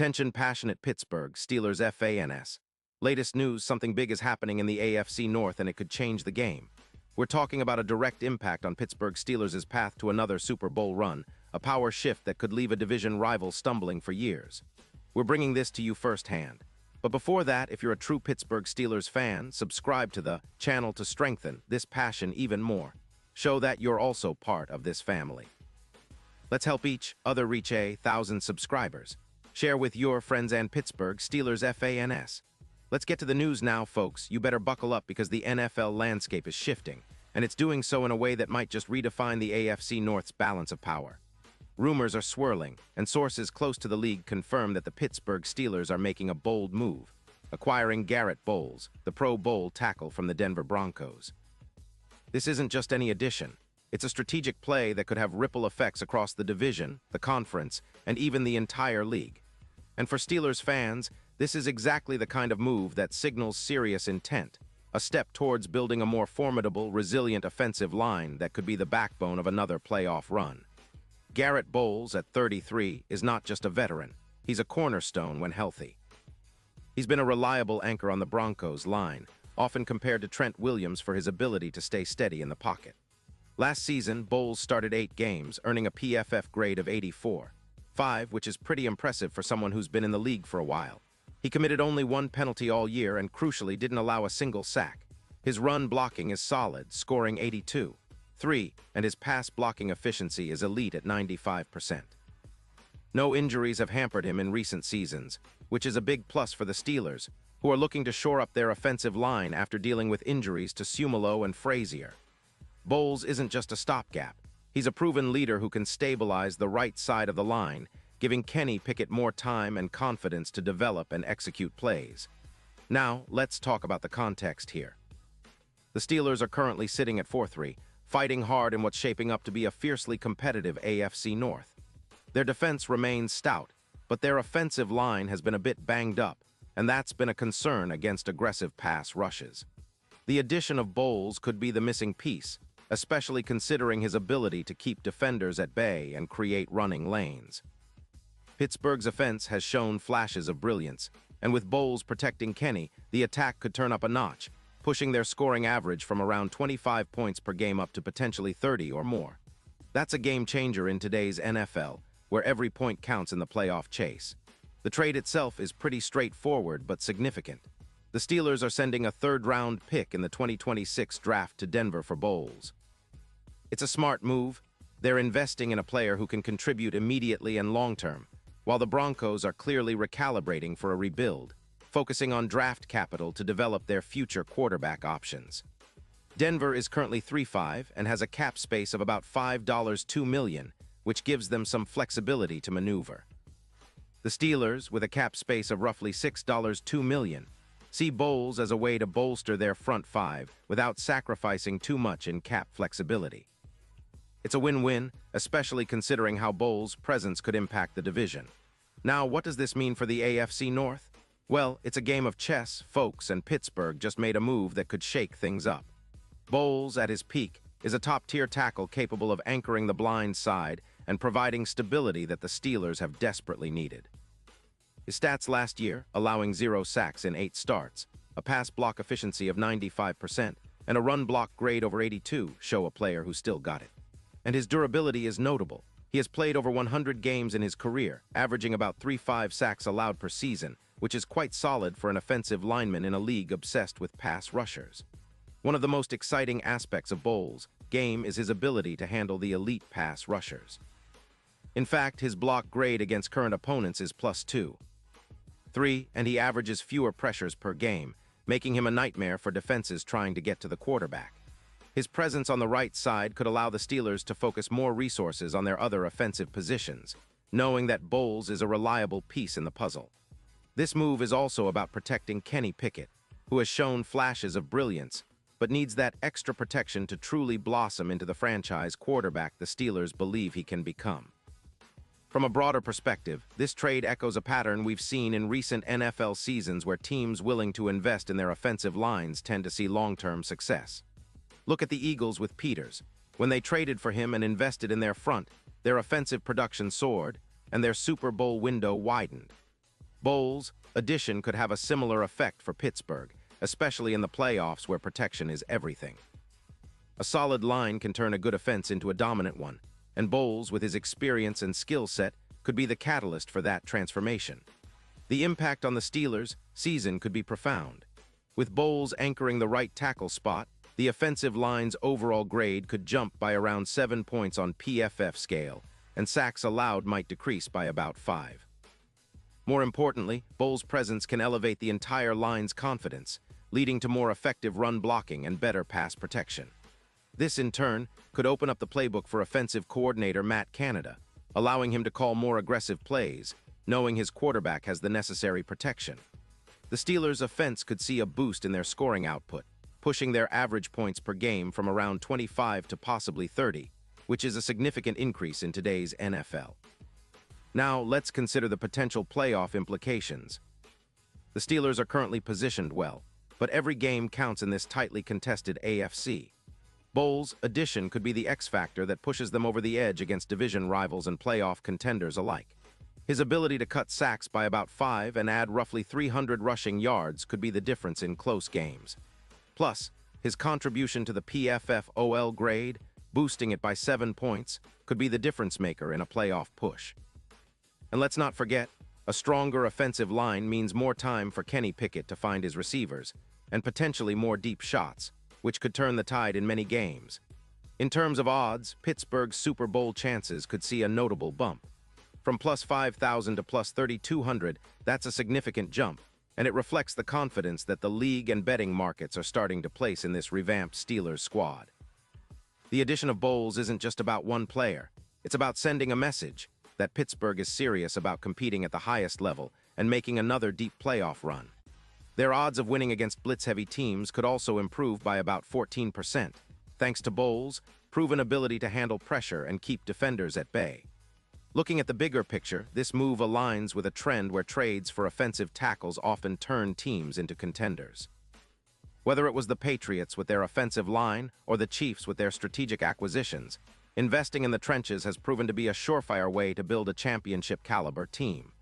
Attention passionate Pittsburgh Steelers fans. Latest news, something big is happening in the AFC North and it could change the game. We're talking about a direct impact on Pittsburgh Steelers' path to another Super Bowl run, a power shift that could leave a division rival stumbling for years. We're bringing this to you firsthand. But before that, if you're a true Pittsburgh Steelers fan, subscribe to the channel to strengthen this passion even more. Show that you're also part of this family. Let's help each other reach 1,000 subscribers. Share with your friends and Pittsburgh Steelers fans. Let's get to the news now, folks. You better buckle up because the NFL landscape is shifting, and it's doing so in a way that might just redefine the AFC North's balance of power. Rumors are swirling, and sources close to the league confirm that the Pittsburgh Steelers are making a bold move, acquiring Garrett Bowles, the Pro Bowl tackle from the Denver Broncos. This isn't just any addition. It's a strategic play that could have ripple effects across the division, the conference, and even the entire league. And for Steelers fans, this is exactly the kind of move that signals serious intent, a step towards building a more formidable, resilient offensive line that could be the backbone of another playoff run. Garrett Bowles, at 33, is not just a veteran. He's a cornerstone when healthy. He's been a reliable anchor on the Broncos' line, often compared to Trent Williams for his ability to stay steady in the pocket. Last season, Bowles started 8 games, earning a PFF grade of 84.5, which is pretty impressive for someone who's been in the league for a while. He committed only 1 penalty all year and, crucially, didn't allow a single sack. His run blocking is solid, scoring 82.3, and his pass blocking efficiency is elite at 95%. No injuries have hampered him in recent seasons, which is a big plus for the Steelers, who are looking to shore up their offensive line after dealing with injuries to Sumalo and Frazier. Bowles isn't just a stopgap. He's a proven leader who can stabilize the right side of the line, giving Kenny Pickett more time and confidence to develop and execute plays. Now, let's talk about the context here. The Steelers are currently sitting at 4-3, fighting hard in what's shaping up to be a fiercely competitive AFC North. Their defense remains stout, but their offensive line has been a bit banged up, and that's been a concern against aggressive pass rushes. The addition of Bowles could be the missing piece, especially considering his ability to keep defenders at bay and create running lanes. Pittsburgh's offense has shown flashes of brilliance, and with Bowles protecting Kenny, the attack could turn up a notch, pushing their scoring average from around 25 points per game up to potentially 30 or more. That's a game changer in today's NFL, where every point counts in the playoff chase. The trade itself is pretty straightforward but significant. The Steelers are sending a third-round pick in the 2026 draft to Denver for Bowles. It's a smart move. They're investing in a player who can contribute immediately and long-term, while the Broncos are clearly recalibrating for a rebuild, focusing on draft capital to develop their future quarterback options. Denver is currently 3-5 and has a cap space of about $5.2 million, which gives them some flexibility to maneuver. The Steelers, with a cap space of roughly $6.2 million, see Bowles as a way to bolster their front five without sacrificing too much in cap flexibility. It's a win-win, especially considering how Bowles' presence could impact the division. Now, what does this mean for the AFC North? Well, it's a game of chess, folks, and Pittsburgh just made a move that could shake things up. Bowles, at his peak, is a top-tier tackle capable of anchoring the blind side and providing stability that the Steelers have desperately needed. His stats last year, allowing 0 sacks in 8 starts, a pass block efficiency of 95%, and a run block grade over 82, show a player who still got it. And his durability is notable. He has played over 100 games in his career, averaging about 3.5 sacks allowed per season, which is quite solid for an offensive lineman in a league obsessed with pass rushers. One of the most exciting aspects of Bowles' game is his ability to handle the elite pass rushers. In fact, his block grade against current opponents is +2.3, and he averages fewer pressures per game, making him a nightmare for defenses trying to get to the quarterback. His presence on the right side could allow the Steelers to focus more resources on their other offensive positions, knowing that Bowles is a reliable piece in the puzzle. This move is also about protecting Kenny Pickett, who has shown flashes of brilliance, but needs that extra protection to truly blossom into the franchise quarterback the Steelers believe he can become. From a broader perspective, this trade echoes a pattern we've seen in recent NFL seasons where teams willing to invest in their offensive lines tend to see long-term success. Look at the Eagles with Peters. When they traded for him and invested in their front, their offensive production soared, and their Super Bowl window widened. Bowles' addition could have a similar effect for Pittsburgh, especially in the playoffs where protection is everything. A solid line can turn a good offense into a dominant one, and Bowles, with his experience and skill set, could be the catalyst for that transformation. The impact on the Steelers' season could be profound. With Bowles anchoring the right tackle spot, the offensive line's overall grade could jump by around 7 points on PFF scale, and sacks allowed might decrease by about 5. More importantly, Bowles' presence can elevate the entire line's confidence, leading to more effective run blocking and better pass protection. This, in turn, could open up the playbook for offensive coordinator Matt Canada, allowing him to call more aggressive plays, knowing his quarterback has the necessary protection. The Steelers' offense could see a boost in their scoring output, pushing their average points per game from around 25 to possibly 30, which is a significant increase in today's NFL. Now, let's consider the potential playoff implications. The Steelers are currently positioned well, but every game counts in this tightly contested AFC. Bowles' addition could be the X factor that pushes them over the edge against division rivals and playoff contenders alike. His ability to cut sacks by about 5 and add roughly 300 rushing yards could be the difference in close games. Plus, his contribution to the PFF OL grade, boosting it by 7 points, could be the difference maker in a playoff push. And let's not forget, a stronger offensive line means more time for Kenny Pickett to find his receivers, and potentially more deep shots, which could turn the tide in many games. In terms of odds, Pittsburgh's Super Bowl chances could see a notable bump. From plus 5,000 to plus 3,200, that's a significant jump, and it reflects the confidence that the league and betting markets are starting to place in this revamped Steelers squad. The addition of Bowles isn't just about one player. It's about sending a message that Pittsburgh is serious about competing at the highest level and making another deep playoff run. Their odds of winning against blitz-heavy teams could also improve by about 14%, thanks to Bowles' proven ability to handle pressure and keep defenders at bay. Looking at the bigger picture, this move aligns with a trend where trades for offensive tackles often turn teams into contenders. Whether it was the Patriots with their offensive line or the Chiefs with their strategic acquisitions, investing in the trenches has proven to be a surefire way to build a championship-caliber team.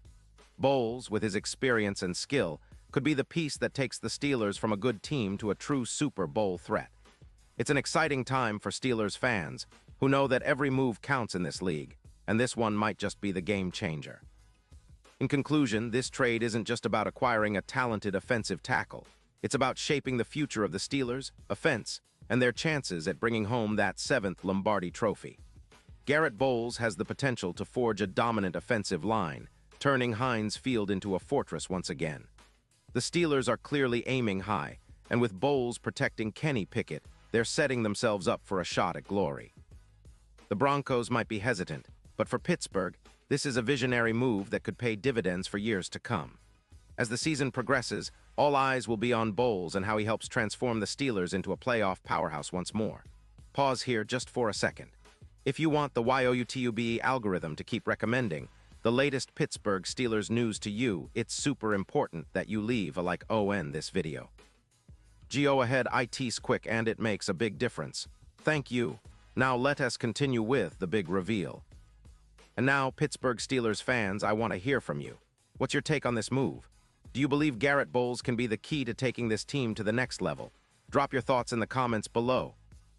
Bowles, with his experience and skill, could be the piece that takes the Steelers from a good team to a true Super Bowl threat. It's an exciting time for Steelers fans, who know that every move counts in this league, and this one might just be the game changer. In conclusion, this trade isn't just about acquiring a talented offensive tackle. It's about shaping the future of the Steelers' offense and their chances at bringing home that 7th Lombardi trophy. Garrett Bowles has the potential to forge a dominant offensive line, turning Heinz Field into a fortress once again. The Steelers are clearly aiming high, and with Bowles protecting Kenny Pickett, they're setting themselves up for a shot at glory. The Broncos might be hesitant, but for Pittsburgh, this is a visionary move that could pay dividends for years to come. As the season progresses, all eyes will be on Bowles and how he helps transform the Steelers into a playoff powerhouse once more. Pause here just for a second. If you want the YOUTUBE algorithm to keep recommending the latest Pittsburgh Steelers news to you, it's super important that you leave a like on this video. Go ahead, it's quick and it makes a big difference. Thank you. Now let us continue with the big reveal. And now, Pittsburgh Steelers fans, I want to hear from you. What's your take on this move? Do you believe Garrett Bowles can be the key to taking this team to the next level? Drop your thoughts in the comments below.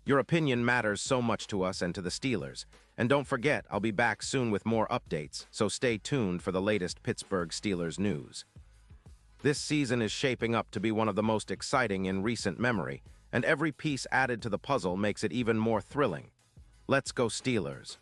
Your opinion matters so much to us and to the Steelers. And don't forget, I'll be back soon with more updates, so stay tuned for the latest Pittsburgh Steelers news. This season is shaping up to be one of the most exciting in recent memory, and every piece added to the puzzle makes it even more thrilling. Let's go Steelers!